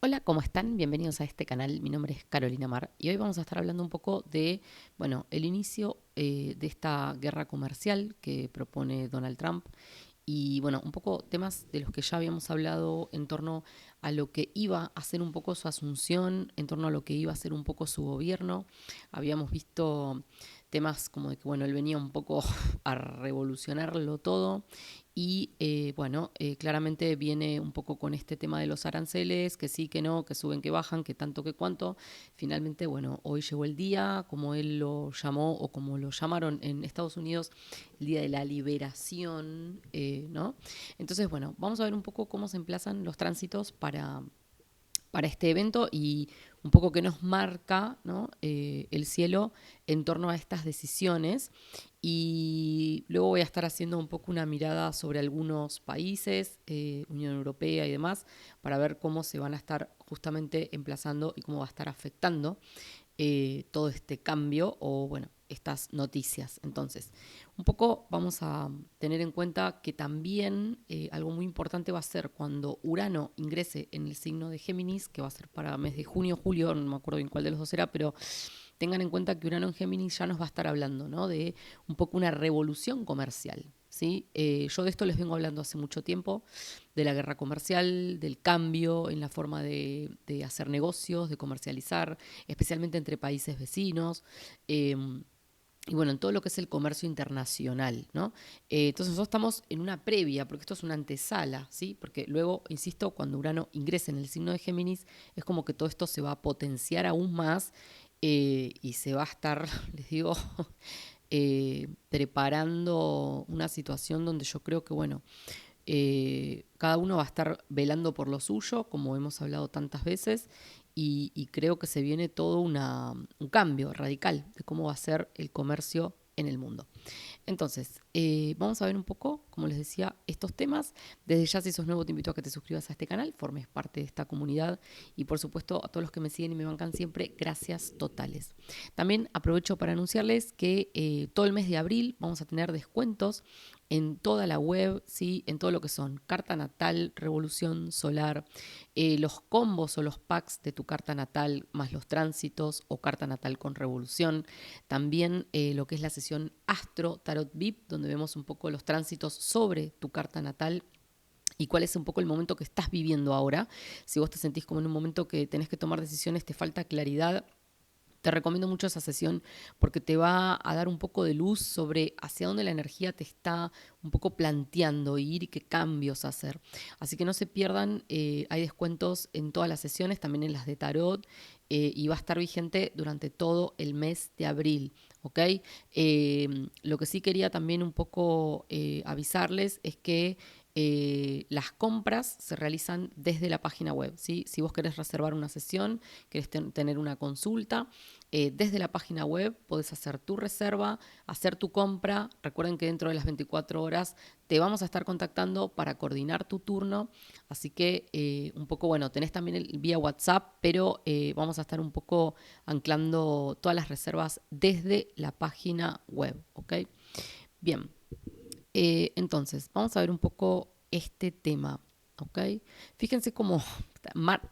Hola, ¿cómo están? Bienvenidos a este canal. Mi nombre es Carolina Mar y hoy vamos a estar hablando un poco de, el inicio de esta guerra comercial que propone Donald Trump y, un poco temas de los que ya habíamos hablado en torno a lo que iba a ser un poco su asunción, en torno a lo que iba a ser un poco su gobierno. Habíamos visto temas como de que, él venía un poco a revolucionarlo todo y claramente viene un poco con este tema de los aranceles, que sí, que no, que suben, que bajan, que tanto, que cuánto. Finalmente, hoy llegó el día, como él lo llamó o como lo llamaron en Estados Unidos, el día de la liberación, ¿no? Entonces, vamos a ver un poco cómo se emplazan los tránsitos para este evento y un poco qué nos marca, ¿no? El cielo en torno a estas decisiones. Y luego voy a estar haciendo un poco una mirada sobre algunos países, Unión Europea y demás, para ver cómo se van a estar justamente emplazando y cómo va a estar afectando todo este cambio o, estas noticias. Entonces, un poco vamos a tener en cuenta que también algo muy importante va a ser cuando Urano ingrese en el signo de Géminis, que va a ser para mes de junio, julio, no me acuerdo bien cuál de los dos será, pero tengan en cuenta que Urano en Géminis ya nos va a estar hablando, ¿no? De un poco una revolución comercial. ¿Sí? Yo de esto les vengo hablando hace mucho tiempo, de la guerra comercial, del cambio en la forma de hacer negocios, de comercializar, especialmente entre países vecinos. En todo lo que es el comercio internacional, ¿no? Entonces nosotros estamos en una previa, porque esto es una antesala, ¿sí? Porque luego, insisto, cuando Urano ingrese en el signo de Géminis, es como que todo esto se va a potenciar aún más y se va a estar, les digo, preparando una situación donde yo creo que, cada uno va a estar velando por lo suyo, como hemos hablado tantas veces, y creo que se viene todo un cambio radical de cómo va a ser el comercio en el mundo. Entonces, vamos a ver un poco, como les decía, estos temas. Desde ya, si sos nuevo, te invito a que te suscribas a este canal, formes parte de esta comunidad y, por supuesto, a todos los que me siguen y me bancan siempre, gracias totales. También aprovecho para anunciarles que todo el mes de abril vamos a tener descuentos en toda la web, ¿sí? En todo lo que son carta natal, revolución solar, los combos o los packs de tu carta natal más los tránsitos o carta natal con revolución. También lo que es la sesión Astro Tarot VIP, donde vemos un poco los tránsitos sobre tu carta natal y cuál es un poco el momento que estás viviendo ahora. Si vos te sentís como en un momento que tenés que tomar decisiones, te falta claridad, te recomiendo mucho esa sesión porque te va a dar un poco de luz sobre hacia dónde la energía te está un poco planteando ir y qué cambios hacer. Así que no se pierdan, hay descuentos en todas las sesiones, también en las de tarot, y va a estar vigente durante todo el mes de abril. ¿Ok? Lo que sí quería también un poco avisarles es que las compras se realizan desde la página web, ¿sí? Si vos querés reservar una sesión, querés tener una consulta, desde la página web podés hacer tu reserva, hacer tu compra. Recuerden que dentro de las 24 horas te vamos a estar contactando para coordinar tu turno. Así que un poco, tenés también el vía WhatsApp, pero vamos a estar un poco anclando todas las reservas desde la página web. ¿Ok? Bien. Entonces, vamos a ver un poco este tema, ¿ok? Fíjense cómo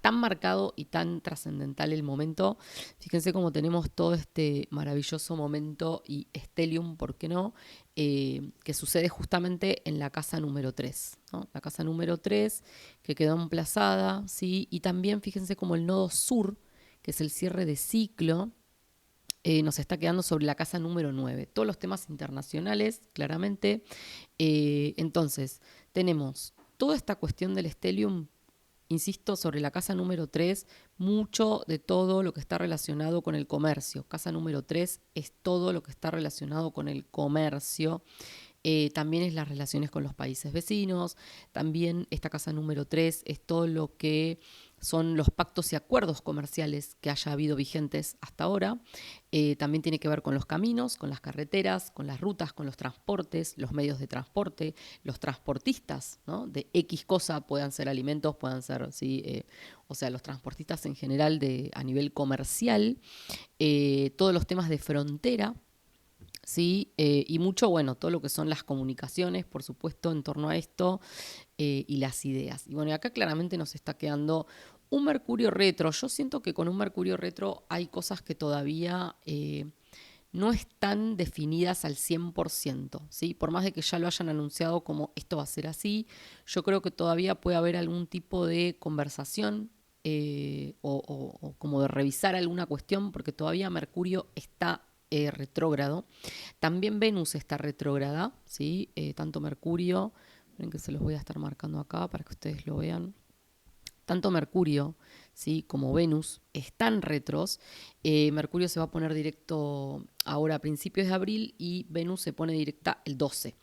tan marcado y tan trascendental el momento. Fíjense cómo tenemos todo este maravilloso momento y stellium, ¿por qué no? Que sucede justamente en la casa número 3, ¿no? La casa número 3 que quedó emplazada, ¿sí? Y también fíjense cómo el nodo sur, que es el cierre de ciclo, nos está quedando sobre la casa número 9. Todos los temas internacionales, claramente. Entonces, tenemos toda esta cuestión del stellium, insisto, sobre la casa número 3, mucho de todo lo que está relacionado con el comercio. Casa número 3 es todo lo que está relacionado con el comercio. También es las relaciones con los países vecinos. También esta casa número 3 es todo lo que son los pactos y acuerdos comerciales que haya habido vigentes hasta ahora. También tiene que ver con los caminos, con las carreteras, con las rutas, con los transportes, los medios de transporte, los transportistas, ¿no? De X cosa, puedan ser alimentos, puedan ser, ¿sí? O sea, los transportistas en general a nivel comercial, todos los temas de frontera, ¿sí? Y mucho, todo lo que son las comunicaciones, por supuesto, en torno a esto y las ideas. Y acá claramente nos está quedando Un Mercurio retro. Yo siento que con un Mercurio retro hay cosas que todavía no están definidas al 100%, ¿sí? Por más de que ya lo hayan anunciado como esto va a ser así, yo creo que todavía puede haber algún tipo de conversación o como de revisar alguna cuestión, porque todavía Mercurio está retrógrado. También Venus está retrógrada, ¿sí? Tanto Mercurio, miren que se los voy a estar marcando acá para que ustedes lo vean. Tanto Mercurio, ¿sí?, como Venus están retros. Mercurio se va a poner directo ahora a principios de abril y Venus se pone directa el 12.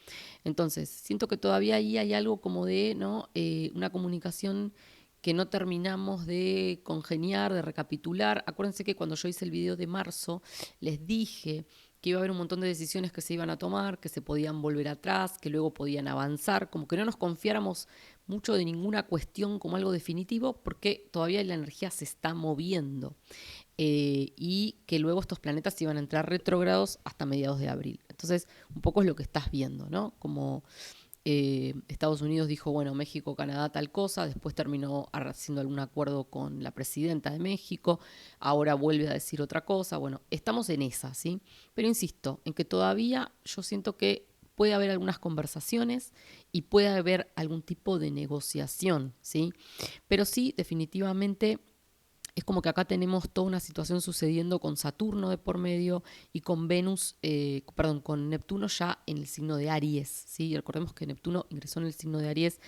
Entonces, siento que todavía ahí hay algo como de, ¿no? Una comunicación que no terminamos de congeniar, de recapitular. Acuérdense que cuando yo hice el video de marzo, les dije que iba a haber un montón de decisiones que se iban a tomar, que se podían volver atrás, que luego podían avanzar, como que no nos confiáramos mucho de ninguna cuestión como algo definitivo, porque todavía la energía se está moviendo. Y que luego estos planetas iban a entrar retrógrados hasta mediados de abril. Entonces, un poco es lo que estás viendo, ¿no? Como Estados Unidos dijo, bueno, México, Canadá, tal cosa, después terminó haciendo algún acuerdo con la presidenta de México, ahora vuelve a decir otra cosa, bueno, estamos en esa, ¿sí? Pero insisto, en que todavía yo siento que puede haber algunas conversaciones y puede haber algún tipo de negociación, ¿sí? Pero sí, definitivamente es como que acá tenemos toda una situación sucediendo con Saturno de por medio y con Venus, con Neptuno ya en el signo de Aries, ¿sí? Recordemos que Neptuno ingresó en el signo de Aries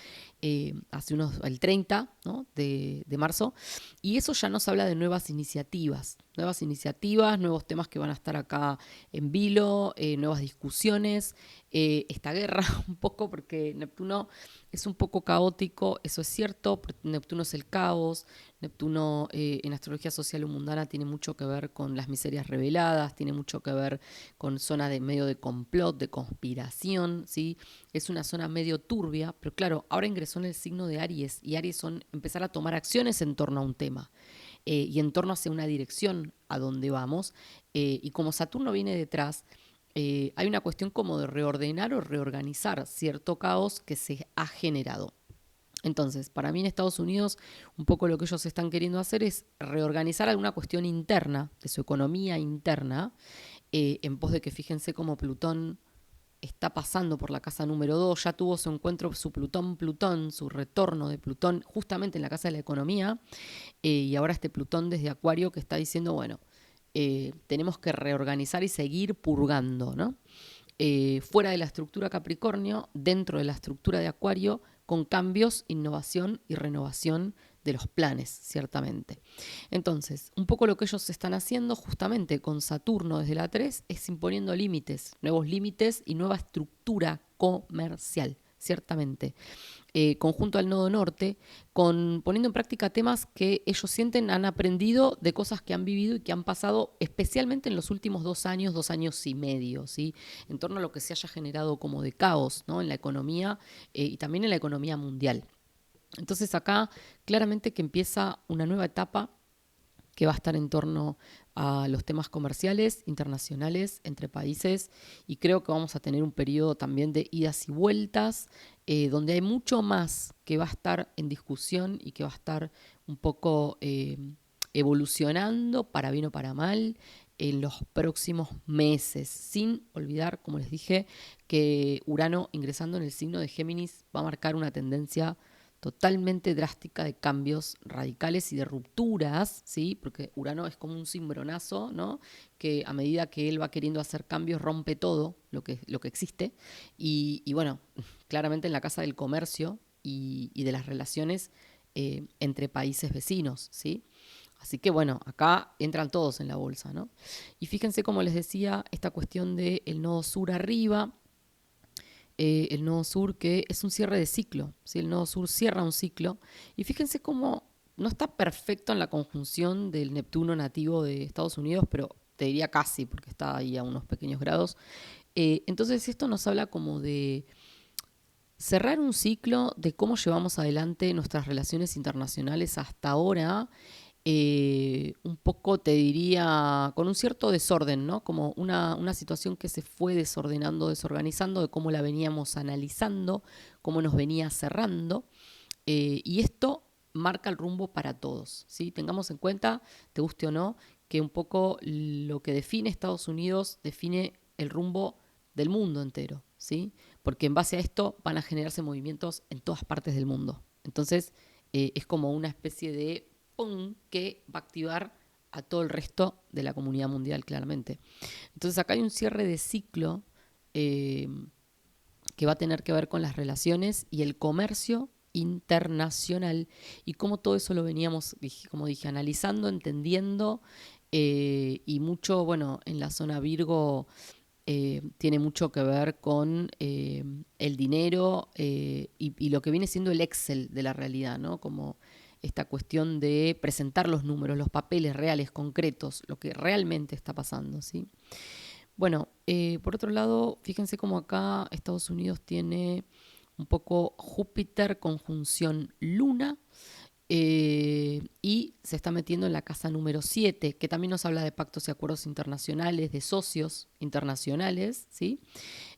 hace el 30, ¿no?, de marzo, y eso ya nos habla de nuevas iniciativas, nuevos temas que van a estar acá en vilo, nuevas discusiones, esta guerra un poco, porque Neptuno es un poco caótico, eso es cierto, Neptuno es el caos, Neptuno en astrología social o mundana tiene mucho que ver con las miserias reveladas, tiene mucho que ver con zona de medio de complot, de conspiración, ¿sí? Es una zona medio turbia, pero claro, ahora ingresó en el signo de Aries y Aries son empezar a tomar acciones en torno a un tema y en torno hacia una dirección a donde vamos. Y como Saturno viene detrás, hay una cuestión como de reordenar o reorganizar cierto caos que se ha generado. Entonces, para mí en Estados Unidos, un poco lo que ellos están queriendo hacer es reorganizar alguna cuestión interna, de su economía interna, en pos de que fíjense cómo Plutón está pasando por la casa número 2, ya tuvo su encuentro, su Plutón, su retorno de Plutón justamente en la casa de la economía, y ahora este Plutón desde Acuario que está diciendo, bueno, tenemos que reorganizar y seguir purgando, ¿no? Fuera de la estructura Capricornio, dentro de la estructura de Acuario, con cambios, innovación y renovación de los planes, ciertamente. Entonces, un poco lo que ellos están haciendo justamente con Saturno desde la 3 es imponiendo límites, nuevos límites y nueva estructura comercial, ciertamente. Conjunto al nodo norte, poniendo en práctica temas que ellos sienten han aprendido de cosas que han vivido y que han pasado especialmente en los últimos 2 años y medio, ¿sí? En torno a lo que se haya generado como de caos, ¿no?, en la economía y también en la economía mundial. Entonces acá claramente que empieza una nueva etapa que va a estar en torno a los temas comerciales, internacionales, entre países, y creo que vamos a tener un periodo también de idas y vueltas, donde hay mucho más que va a estar en discusión y que va a estar un poco evolucionando, para bien o para mal, en los próximos meses, sin olvidar, como les dije, que Urano ingresando en el signo de Géminis va a marcar una tendencia totalmente drástica de cambios radicales y de rupturas, ¿sí? Porque Urano es como un cimbronazo, ¿no?, que a medida que él va queriendo hacer cambios rompe todo lo que existe. Y bueno, claramente en la casa del comercio y de las relaciones entre países vecinos, ¿sí? Así que bueno, acá entran todos en la bolsa, ¿no? Y fíjense, como les decía, esta cuestión del nodo sur arriba, el nodo sur, que es un cierre de ciclo, ¿sí? El nodo sur cierra un ciclo y fíjense cómo no está perfecto en la conjunción del Neptuno nativo de Estados Unidos, pero te diría casi, porque está ahí a unos pequeños grados. Entonces esto nos habla como de cerrar un ciclo de cómo llevamos adelante nuestras relaciones internacionales hasta ahora, un poco te diría con un cierto desorden, ¿no? Como una situación que se fue desordenando, desorganizando, de cómo la veníamos analizando, cómo nos venía cerrando. Y esto marca el rumbo para todos, ¿sí? Tengamos en cuenta, te guste o no, que un poco lo que define Estados Unidos define el rumbo del mundo entero, ¿sí? Porque en base a esto van a generarse movimientos en todas partes del mundo. Entonces, es como una especie de ¡pum! Que va a activar a todo el resto de la comunidad mundial, claramente. Entonces, acá hay un cierre de ciclo eh, que va a tener que ver con las relaciones y el comercio internacional y cómo todo eso lo veníamos, como dije, analizando, entendiendo y mucho, bueno, en la zona Virgo tiene mucho que ver con el dinero y lo que viene siendo el Excel de la realidad, ¿no? Como esta cuestión de presentar los números, los papeles reales, concretos, lo que realmente está pasando, ¿sí? Bueno, por otro lado, fíjense cómo acá Estados Unidos tiene un poco Júpiter conjunción Luna y se está metiendo en la casa número 7, que también nos habla de pactos y acuerdos internacionales, de socios internacionales, ¿sí?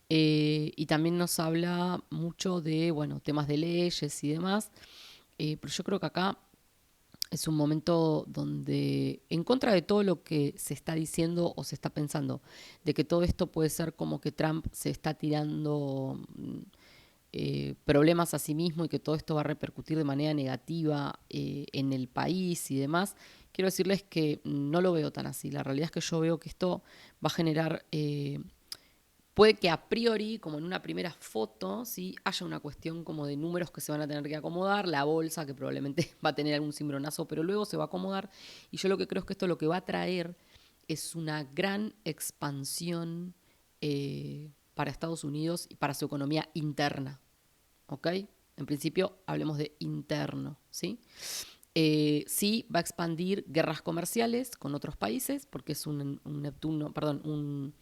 Y también nos habla mucho de, bueno, temas de leyes y demás, pero yo creo que acá es un momento donde, en contra de todo lo que se está diciendo o se está pensando, de que todo esto puede ser como que Trump se está tirando problemas a sí mismo y que todo esto va a repercutir de manera negativa en el país y demás, quiero decirles que no lo veo tan así. La realidad es que yo veo que esto va a generar puede que a priori, como en una primera foto, ¿sí? Haya una cuestión como de números que se van a tener que acomodar, la bolsa que probablemente va a tener algún cimbronazo, pero luego se va a acomodar. Y yo lo que creo es que esto lo que va a traer es una gran expansión para Estados Unidos y para su economía interna. ¿Ok? En principio, hablemos de interno, ¿sí? Sí, va a expandir guerras comerciales con otros países, porque es un Neptuno, perdón, un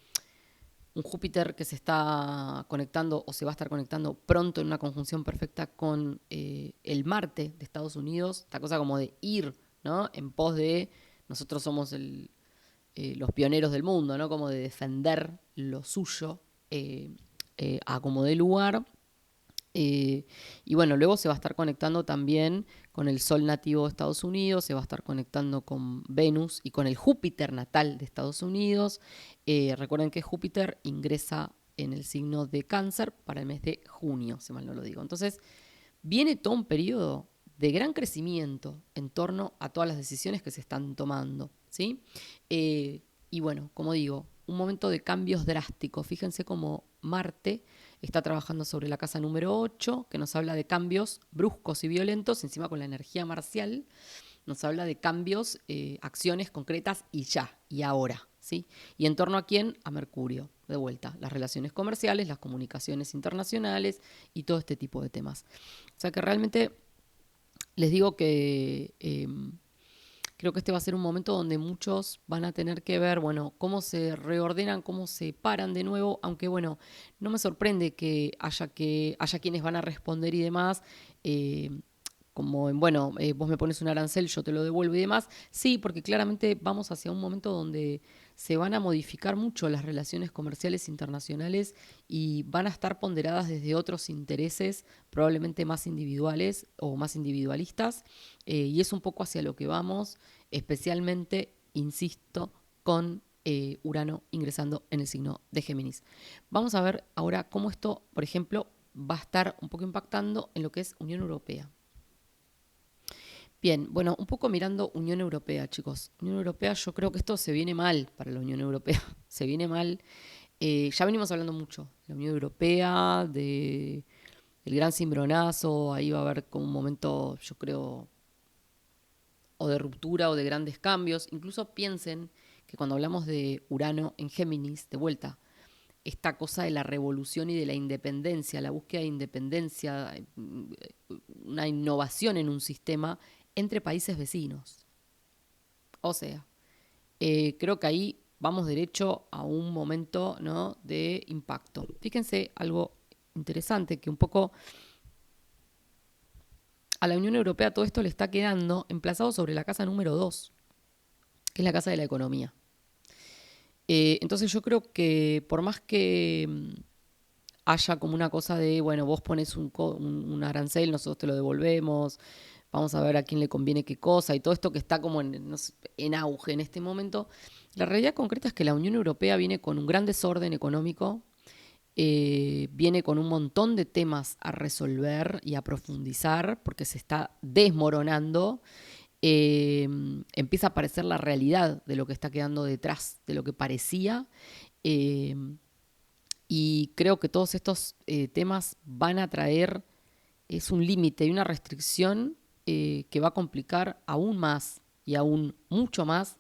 Júpiter que se está conectando o se va a estar conectando pronto en una conjunción perfecta con el Marte de Estados Unidos, esta cosa como de ir, ¿no? En pos de nosotros somos los pioneros del mundo, ¿no? Como de defender lo suyo a como de lugar. Y bueno, luego se va a estar conectando también con el Sol nativo de Estados Unidos, se va a estar conectando con Venus y con el Júpiter natal de Estados Unidos. Recuerden que Júpiter ingresa en el signo de Cáncer para el mes de junio, si mal no lo digo. Entonces, viene todo un periodo de gran crecimiento en torno a todas las decisiones que se están tomando, ¿sí? Y bueno, como digo, un momento de cambios drásticos. Fíjense cómo Marte está trabajando sobre la casa número 8, que nos habla de cambios bruscos y violentos, encima con la energía marcial, nos habla de cambios, acciones concretas y ya, y ahora, ¿sí? ¿Y en torno a quién? A Mercurio, de vuelta, las relaciones comerciales, las comunicaciones internacionales y todo este tipo de temas. O sea que realmente les digo que creo que este va a ser un momento donde muchos van a tener que ver, bueno, cómo se reordenan, cómo se paran de nuevo, aunque bueno, no me sorprende que haya quienes van a responder y demás, como en, bueno, vos me pones un arancel, yo te lo devuelvo y demás. Sí, porque claramente vamos hacia un momento donde se van a modificar mucho las relaciones comerciales internacionales y van a estar ponderadas desde otros intereses, probablemente más individuales o más individualistas, y es un poco hacia lo que vamos, especialmente, insisto, con Urano ingresando en el signo de Géminis. Vamos a ver ahora cómo esto, por ejemplo, va a estar un poco impactando en lo que es Unión Europea. Bien, bueno, un poco mirando Unión Europea, chicos. Unión Europea, yo creo que esto se viene mal para la Unión Europea. Se viene mal. Ya venimos hablando mucho de la Unión Europea, del gran cimbronazo. Ahí va a haber como un momento, yo creo, o de ruptura o de grandes cambios. Incluso piensen que cuando hablamos de Urano en Géminis, de vuelta, esta cosa de la revolución y de la independencia, la búsqueda de independencia, una innovación en un sistema entre países vecinos. O sea, creo que ahí vamos derecho a un momento, ¿no?, de impacto. Fíjense algo interesante, que un poco a la Unión Europea todo esto le está quedando emplazado sobre la casa número 2, que es la casa de la economía. Entonces yo creo que por más que haya como una cosa de, bueno, vos pones un arancel, nosotros te lo devolvemos, vamos a ver a quién le conviene qué cosa y todo esto que está como no sé, en auge en este momento. La realidad concreta es que la Unión Europea viene con un gran desorden económico, viene con un montón de temas a resolver y a profundizar porque se está desmoronando. Empieza a aparecer la realidad de lo que está quedando detrás de lo que parecía. eh, y creo que todos estos temas van a traer, es un límite y una restricción que va a complicar aún más y aún mucho más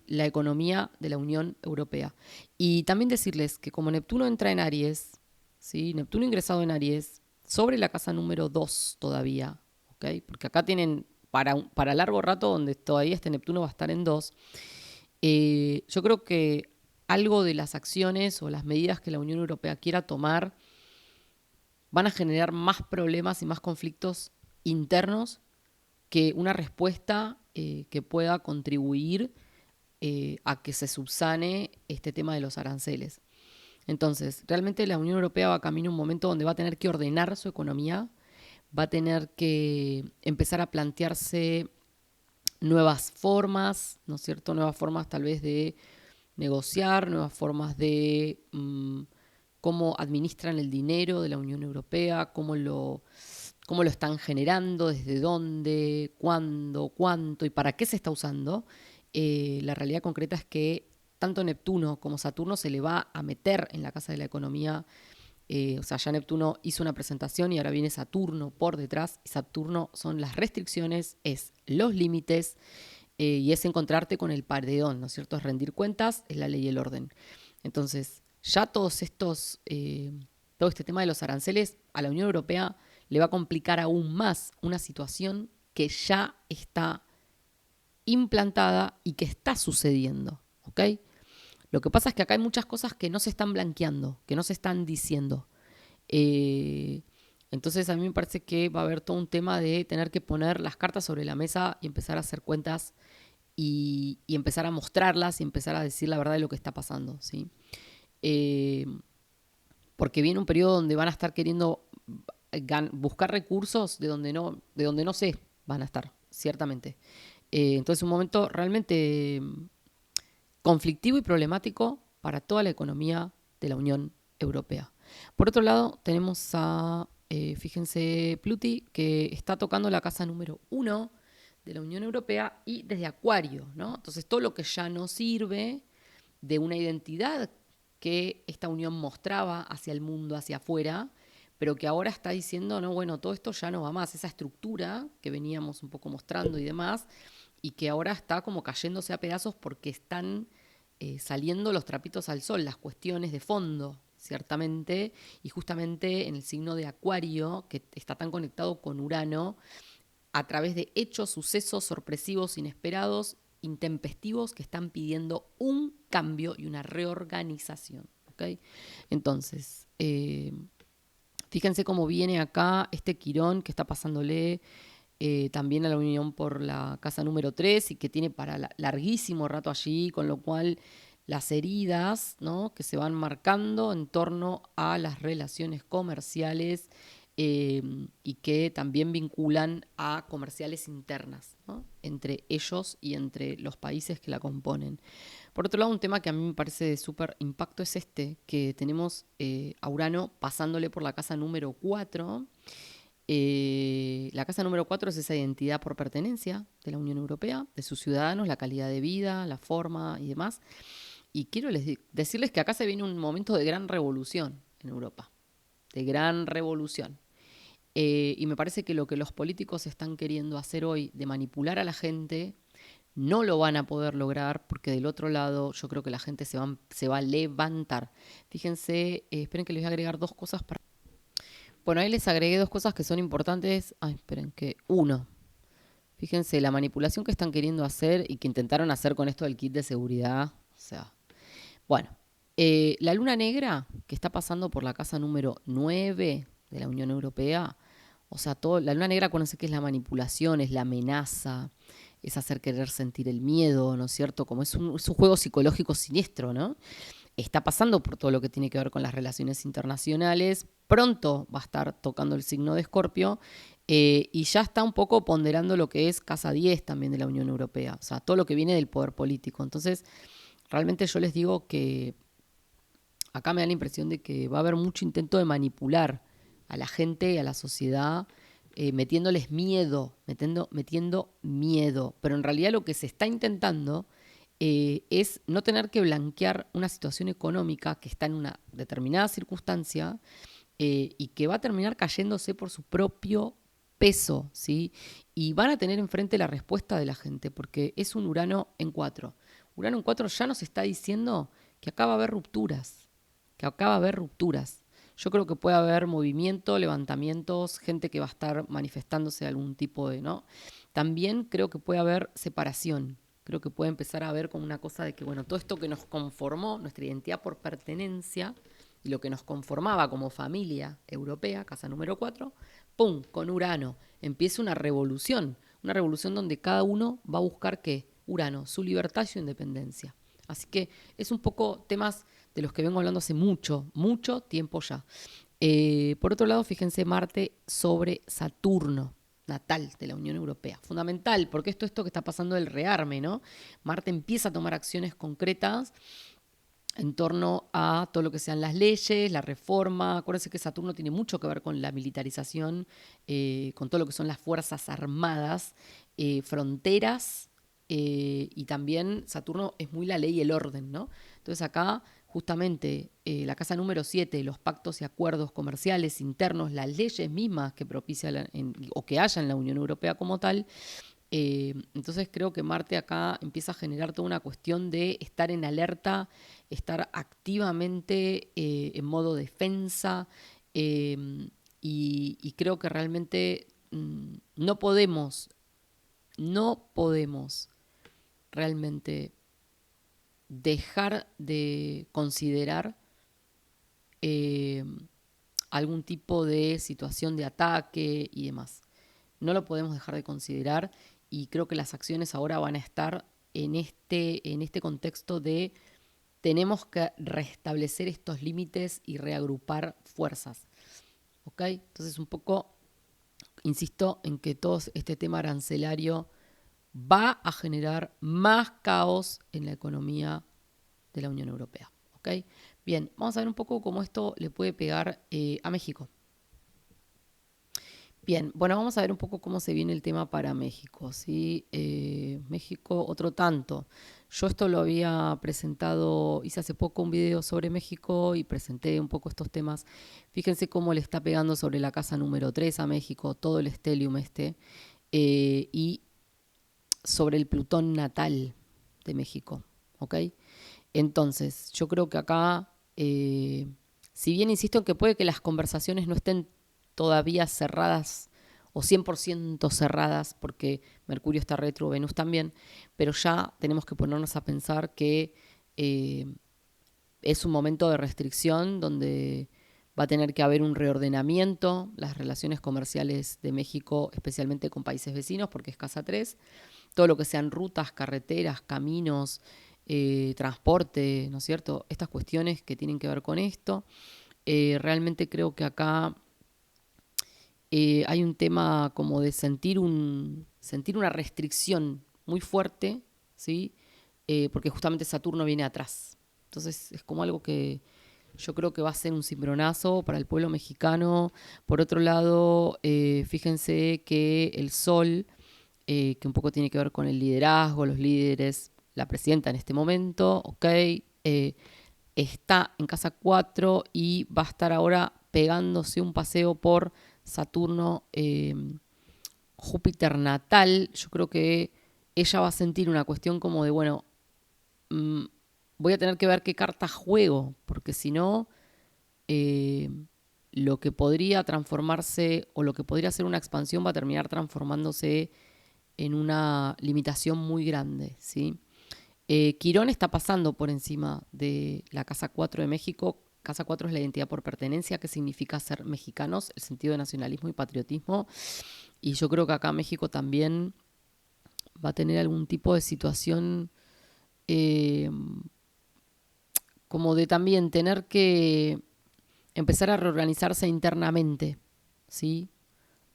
la economía de la Unión Europea. Y también decirles que como Neptuno entra en Aries, ¿sí? Neptuno ingresado en Aries, sobre la casa número 2 todavía, ¿ok? Porque acá tienen para largo rato donde todavía este Neptuno va a estar en 2. Yo creo que algo de las acciones o las medidas que la Unión Europea quiera tomar van a generar más problemas y más conflictos internos que una respuesta que pueda contribuir a que se subsane este tema de los aranceles. Entonces, realmente la Unión Europea va camino a un momento donde va a tener que ordenar su economía, va a tener que empezar a plantearse nuevas formas, ¿no es cierto? Nuevas formas tal vez de negociar, nuevas formas de cómo administran el dinero de la Unión Europea, cómo lo están generando, desde dónde, cuándo, cuánto y para qué se está usando. La realidad concreta es que tanto Neptuno como Saturno se le va a meter en la casa de la economía. O sea, ya Neptuno hizo una presentación y ahora viene Saturno por detrás. Y Saturno son las restricciones, es los límites y es encontrarte con el paredón, ¿no es cierto? Es rendir cuentas, es la ley y el orden. Entonces, ya todos estos, todo este tema de los aranceles a la Unión Europea le va a complicar aún más una situación que ya está implantada y que está sucediendo, ¿ok? Lo que pasa es que acá hay muchas cosas que no se están blanqueando, que no se están diciendo. Eh, entonces a mí me parece que va a haber todo un tema de tener que poner las cartas sobre la mesa y empezar a hacer cuentas y empezar a mostrarlas y empezar a decir la verdad de lo que está pasando, ¿sí? Eh, Porque viene un periodo donde van a estar queriendo buscar recursos de donde no sé van a estar, ciertamente. Entonces un momento realmente conflictivo y problemático para toda la economía de la Unión Europea. Por otro lado, tenemos a, fíjense, Pluti, que está tocando la casa número 1 de la Unión Europea y desde Acuario, ¿no? Entonces todo lo que ya no sirve de una identidad que esta unión mostraba hacia el mundo, hacia afuera, pero que ahora está diciendo, no, bueno, todo esto ya no va más, esa estructura que veníamos un poco mostrando y demás, y que ahora está como cayéndose a pedazos porque están saliendo los trapitos al sol, las cuestiones de fondo, ciertamente, y justamente en el signo de Acuario, que está tan conectado con Urano, a través de hechos, sucesos sorpresivos, inesperados, intempestivos, que están pidiendo un cambio y una reorganización. ¿Okay? Entonces, fíjense cómo viene acá este Quirón que está pasándole también a la Unión por la casa número 3 y que tiene para larguísimo rato allí, con lo cual las heridas, ¿no?, que se van marcando en torno a las relaciones comerciales y que también vinculan a comerciales internas, ¿no?, entre ellos y entre los países que la componen. Por otro lado, un tema que a mí me parece de súper impacto es este, que tenemos a Urano pasándole por la casa número 4. La casa número 4 es esa identidad por pertenencia de la Unión Europea, de sus ciudadanos, la calidad de vida, la forma y demás. Y quiero decirles que acá se viene un momento de gran revolución en Europa, de gran revolución. Y me parece que lo que los políticos están queriendo hacer hoy de manipular a la gente no lo van a poder lograr porque del otro lado yo creo que la gente se va a levantar. Fíjense, esperen que les voy a agregar dos cosas para... Bueno, ahí les agregué dos cosas que son importantes. Ay, esperen que... Uno, fíjense, la manipulación que están queriendo hacer y que intentaron hacer con esto del kit de seguridad. O sea, bueno, la luna negra que está pasando por la casa número 9 de la Unión Europea, o sea, la luna negra, acuérdense que es la manipulación, es la amenaza, es hacer querer sentir el miedo, ¿no es cierto? Como es un juego psicológico siniestro, ¿no? Está pasando por todo lo que tiene que ver con las relaciones internacionales. Pronto va a estar tocando el signo de Escorpio Y ya está un poco ponderando lo que es Casa 10 también de la Unión Europea, o sea, todo lo que viene del poder político. Entonces, realmente yo les digo que acá me da la impresión de que va a haber mucho intento de manipular a la gente y a la sociedad, metiéndoles miedo, metiendo miedo. Pero en realidad lo que se está intentando es no tener que blanquear una situación económica que está en una determinada circunstancia y que va a terminar cayéndose por su propio peso, ¿sí? Y van a tener enfrente la respuesta de la gente, porque es un Urano en 4. Urano en 4 ya nos está diciendo que acá va a haber rupturas, que acá va a haber rupturas. Yo creo que puede haber movimiento, levantamientos, gente que va a estar manifestándose de algún tipo de, ¿no? También creo que puede haber separación. Creo que puede empezar a haber como una cosa de que, bueno, todo esto que nos conformó, nuestra identidad por pertenencia, y lo que nos conformaba como familia europea, casa número 4, ¡pum!, con Urano. Empieza una revolución donde cada uno va a buscar ¿qué? Urano, su libertad y su independencia. Así que es un poco temas de los que vengo hablando hace mucho, mucho tiempo ya. Por otro lado, fíjense Marte sobre Saturno, natal de la Unión Europea. Fundamental, porque esto que está pasando del rearme, ¿no? Marte empieza a tomar acciones concretas en torno a todo lo que sean las leyes, la reforma. Acuérdense que Saturno tiene mucho que ver con la militarización, con todo lo que son las fuerzas armadas, fronteras, y también Saturno es muy la ley y el orden, ¿no? Entonces acá justamente la casa número 7, los pactos y acuerdos comerciales internos, las leyes mismas que propicia o que haya en la Unión Europea como tal. Entonces creo que Marte acá empieza a generar toda una cuestión de estar en alerta, estar activamente en modo defensa, y creo que realmente no podemos realmente dejar de considerar eh, algún tipo de situación de ataque y demás. No lo podemos dejar de considerar y creo que las acciones ahora van a estar en este contexto de tenemos que restablecer estos límites y reagrupar fuerzas. ¿Ok? Entonces un poco insisto en que todo este tema arancelario va a generar más caos en la economía de la Unión Europea. ¿Ok? Bien, vamos a ver un poco cómo esto le puede pegar a México. Bien, bueno, vamos a ver un poco cómo se viene el tema para México, ¿sí? México, otro tanto. Yo esto lo había presentado, hice hace poco un video sobre México y presenté un poco estos temas. Fíjense cómo le está pegando sobre la casa número 3 a México, todo el estelium y sobre el Plutón natal de México, ¿ok? Entonces, yo creo que acá, si bien insisto en que puede que las conversaciones no estén todavía cerradas o 100% cerradas, porque Mercurio está retro, Venus también, pero ya tenemos que ponernos a pensar que eh, es un momento de restricción donde va a tener que haber un reordenamiento, las relaciones comerciales de México, especialmente con países vecinos, porque es casa 3, todo lo que sean rutas, carreteras, caminos, transporte, ¿no es cierto? Estas cuestiones que tienen que ver con esto. Realmente creo que acá hay un tema como de sentir una restricción muy fuerte, ¿sí? Porque justamente Saturno viene atrás. Entonces es como algo que yo creo que va a ser un cimbronazo para el pueblo mexicano. Por otro lado, fíjense que el Sol, que un poco tiene que ver con el liderazgo, los líderes, la presidenta en este momento, ok, está en casa 4 y va a estar ahora pegándose un paseo por Saturno, Júpiter natal. Yo creo que ella va a sentir una cuestión como de, bueno, mmm, voy a tener que ver qué carta juego, porque si no, eh, lo que podría transformarse o lo que podría ser una expansión va a terminar transformándose en una limitación muy grande, ¿sí? Quirón está pasando por encima de la Casa 4 de México. Casa 4 es la identidad por pertenencia, que significa ser mexicanos, el sentido de nacionalismo y patriotismo. Y yo creo que acá México también va a tener algún tipo de situación eh, como de también tener que empezar a reorganizarse internamente, ¿sí?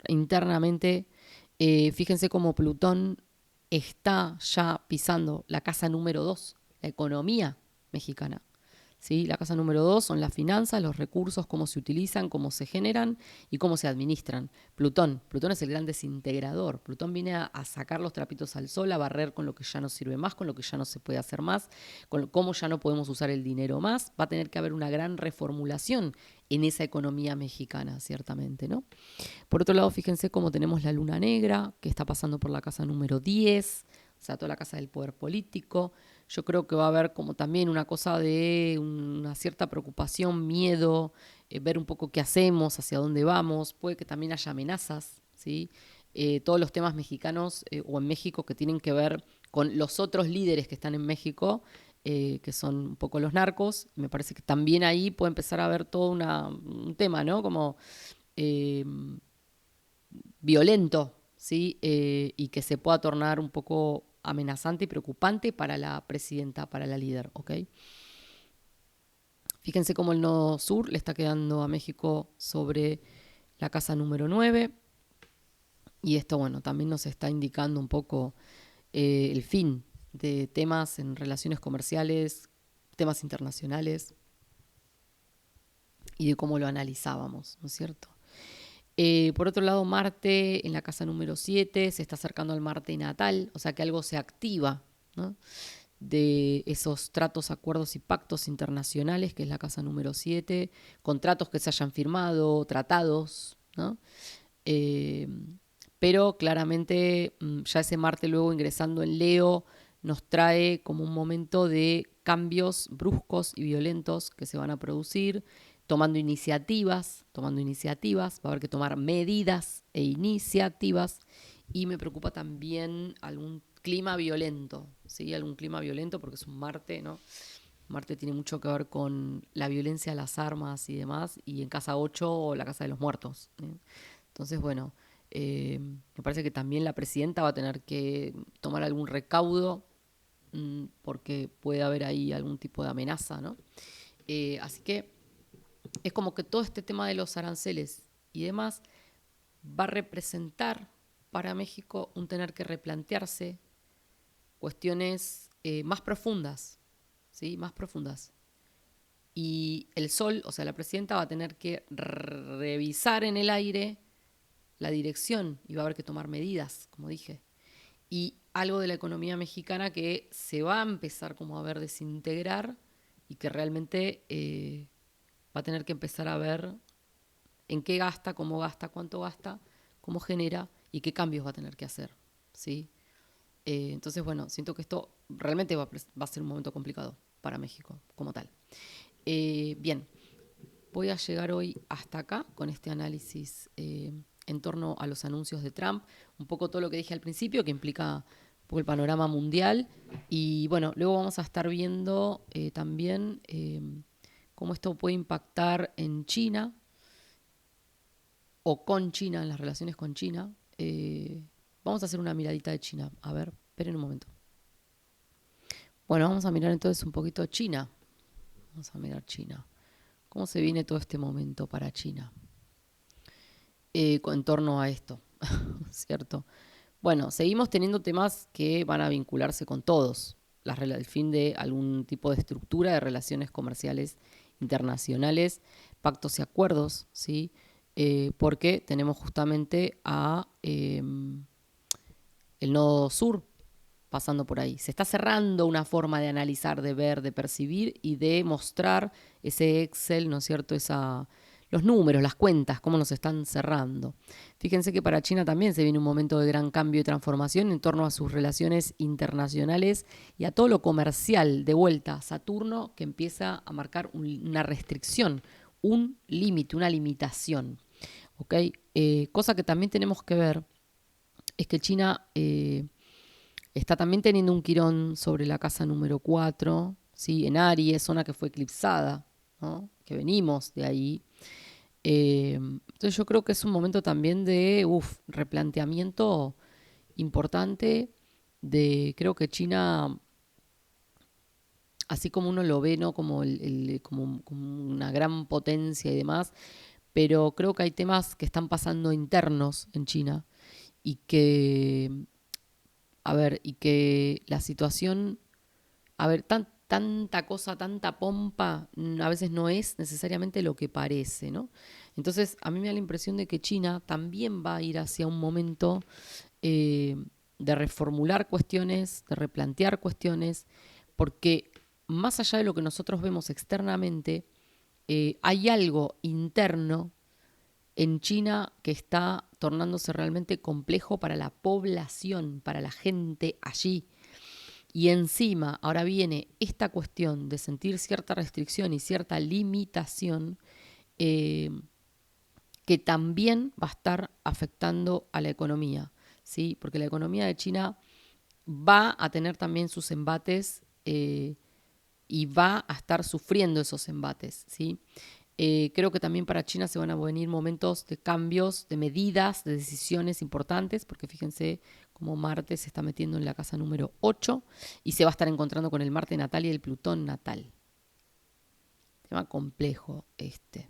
internamente. Fíjense cómo Plutón está ya pisando la casa número 2, la economía mexicana. ¿Sí? La casa número 2 son las finanzas, los recursos, cómo se utilizan, cómo se generan y cómo se administran. Plutón es el gran desintegrador. Plutón viene a sacar los trapitos al sol, a barrer con lo que ya no sirve más, con lo que ya no se puede hacer más, con cómo ya no podemos usar el dinero más. Va a tener que haber una gran reformulación en esa economía mexicana, ciertamente, ¿no? Por otro lado, fíjense cómo tenemos la luna negra, que está pasando por la casa número 10, o sea, toda la casa del poder político. Yo creo que va a haber como también una cosa de una cierta preocupación, miedo, ver un poco qué hacemos, hacia dónde vamos. Puede que también haya amenazas, ¿sí? Todos los temas mexicanos o en México que tienen que ver con los otros líderes que están en México, que son un poco los narcos. Me parece que también ahí puede empezar a haber todo un tema, ¿no? Como eh, violento, ¿sí? Y que se pueda tornar un poco amenazante y preocupante para la presidenta, para la líder, ¿ok? Fíjense cómo el nodo sur le está quedando a México sobre la casa número 9. Y esto, bueno, también nos está indicando un poco el fin de temas en relaciones comerciales, temas internacionales y de cómo lo analizábamos, ¿no es cierto? Por otro lado, Marte en la casa número 7 se está acercando al Marte natal, o sea que algo se activa, ¿no? De esos tratos, acuerdos y pactos internacionales, que es la casa número 7, contratos que se hayan firmado, tratados, ¿no? Eh, pero claramente ya ese Marte luego ingresando en Leo nos trae como un momento de cambios bruscos y violentos que se van a producir, tomando iniciativas, va a haber que tomar medidas e iniciativas y me preocupa también algún clima violento, ¿sí? Algún clima violento porque es un Marte, ¿no? Marte tiene mucho que ver con la violencia, las armas y demás, y en casa 8 la casa de los muertos, ¿eh? Entonces, bueno, me parece que también la presidenta va a tener que tomar algún recaudo porque puede haber ahí algún tipo de amenaza, ¿no? Así que es como que todo este tema de los aranceles y demás va a representar para México un tener que replantearse cuestiones más profundas, ¿sí? Más profundas. Y el sol, o sea, la presidenta va a tener que revisar en el aire la dirección y va a haber que tomar medidas, como dije. Y algo de la economía mexicana que se va a empezar como a ver desintegrar y que realmente va a tener que empezar a ver en qué gasta, cuánto gasta, cómo genera y qué cambios va a tener que hacer, ¿sí? Entonces, bueno, siento que esto realmente va a ser un momento complicado para México como tal. Bien, voy a llegar hoy hasta acá con este análisis en torno a los anuncios de Trump, un poco todo lo que dije al principio, que implica un poco el panorama mundial. Y bueno, luego vamos a estar viendo también cómo esto puede impactar en China o con China, en las relaciones con China. Vamos a hacer una miradita de China. A ver, esperen un momento. Bueno, vamos a mirar entonces un poquito China. Vamos a mirar China. ¿Cómo se viene todo este momento para China? En torno a esto, ¿cierto? Bueno, seguimos teniendo temas que van a vincularse con todos. El fin de algún tipo de estructura de relaciones comerciales internacionales, pactos y acuerdos, ¿sí? Porque tenemos justamente a el nodo sur pasando por ahí. Se está cerrando una forma de analizar, de ver, de percibir y de mostrar ese Excel, ¿no es cierto? Los números, las cuentas, cómo nos están cerrando. Fíjense que para China también se viene un momento de gran cambio y transformación en torno a sus relaciones internacionales y a todo lo comercial. De vuelta, Saturno que empieza a marcar una restricción, un límite, una limitación. ¿Okay? Cosa que también tenemos que ver es que China está también teniendo un quirón sobre la casa número 4, ¿sí? En Aries, zona que fue eclipsada, ¿no? Que venimos de ahí. Entonces yo creo que es un momento también de replanteamiento importante. Creo que China, así como uno lo ve, ¿no? Como una gran potencia y demás, pero creo que hay temas que están pasando internos en China y que, y que la situación, tanta cosa, tanta pompa, a veces no es necesariamente lo que parece, ¿no? Entonces, a mí me da la impresión de que China también va a ir hacia un momento eh, de reformular cuestiones, de replantear cuestiones, porque más allá de lo que nosotros vemos externamente, hay algo interno en China que está tornándose realmente complejo para la población, para la gente allí. Y encima, ahora viene esta cuestión de sentir cierta restricción y cierta limitación eh, que también va a estar afectando a la economía, ¿sí? Porque la economía de China va a tener también sus embates y va a estar sufriendo esos embates, ¿sí? Creo que también para China se van a venir momentos de cambios, de medidas, de decisiones importantes, porque fíjense cómo Marte se está metiendo en la casa número 8 y se va a estar encontrando con el Marte natal y el Plutón natal. Tema complejo este.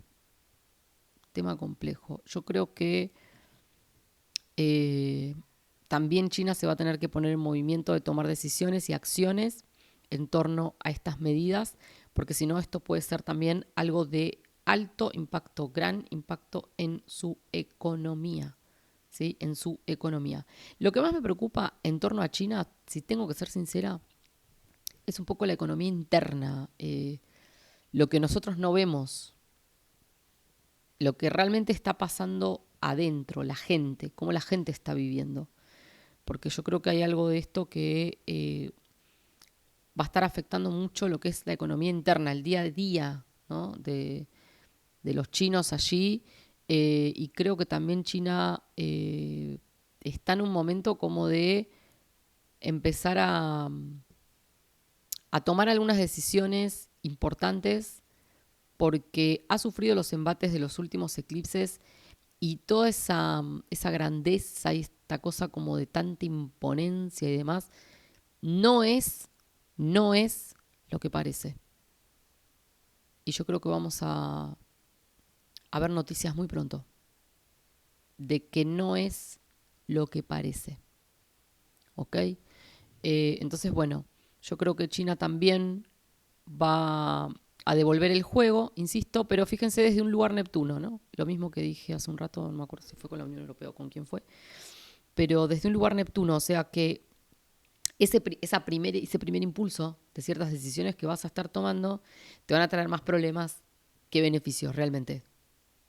Tema complejo. Yo creo que eh, también China se va a tener que poner en movimiento de tomar decisiones y acciones en torno a estas medidas, porque si no esto puede ser también algo de alto impacto, gran impacto en su economía, ¿sí? En su economía. Lo que más me preocupa en torno a China, si tengo que ser sincera, es un poco la economía interna, lo que nosotros no vemos, lo que realmente está pasando adentro, la gente, cómo la gente está viviendo. Porque yo creo que hay algo de esto que va a estar afectando mucho lo que es la economía interna, el día a día, ¿no? de los chinos allí. Y creo que también China está en un momento como de empezar a tomar algunas decisiones importantes porque ha sufrido los embates de los últimos eclipses y toda esa grandeza y esta cosa como de tanta imponencia y demás, no es, no es lo que parece. Y yo creo que vamos a ver noticias muy pronto de que no es lo que parece. ¿Ok? Entonces, bueno, yo creo que China también va a devolver el juego, insisto, pero fíjense desde un lugar Neptuno, ¿no? Lo mismo que dije hace un rato, no me acuerdo si fue con la Unión Europea o con quién fue, pero desde un lugar Neptuno, o sea que ese primer impulso de ciertas decisiones que vas a estar tomando te van a traer más problemas que beneficios realmente,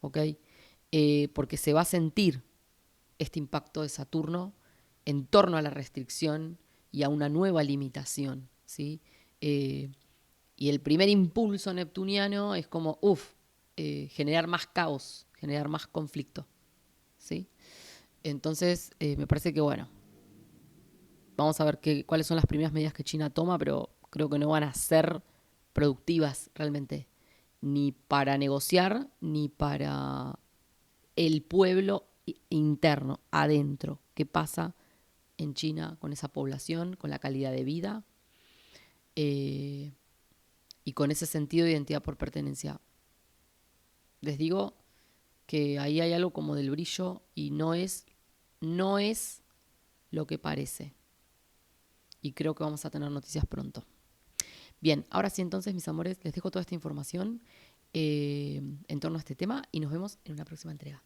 ¿ok? Porque se va a sentir este impacto de Saturno en torno a la restricción y a una nueva limitación, ¿sí? Y el primer impulso neptuniano es como, generar más caos, generar más conflicto, ¿sí? Entonces, me parece que, bueno, vamos a ver cuáles son las primeras medidas que China toma, pero creo que no van a ser productivas realmente, ni para negociar, ni para el pueblo interno, adentro, qué pasa en China con esa población, con la calidad de vida eh, y con ese sentido de identidad por pertenencia. Les digo que ahí hay algo como del brillo y no es lo que parece. Y creo que vamos a tener noticias pronto. Bien, ahora sí entonces, mis amores, les dejo toda esta información en torno a este tema y nos vemos en una próxima entrega.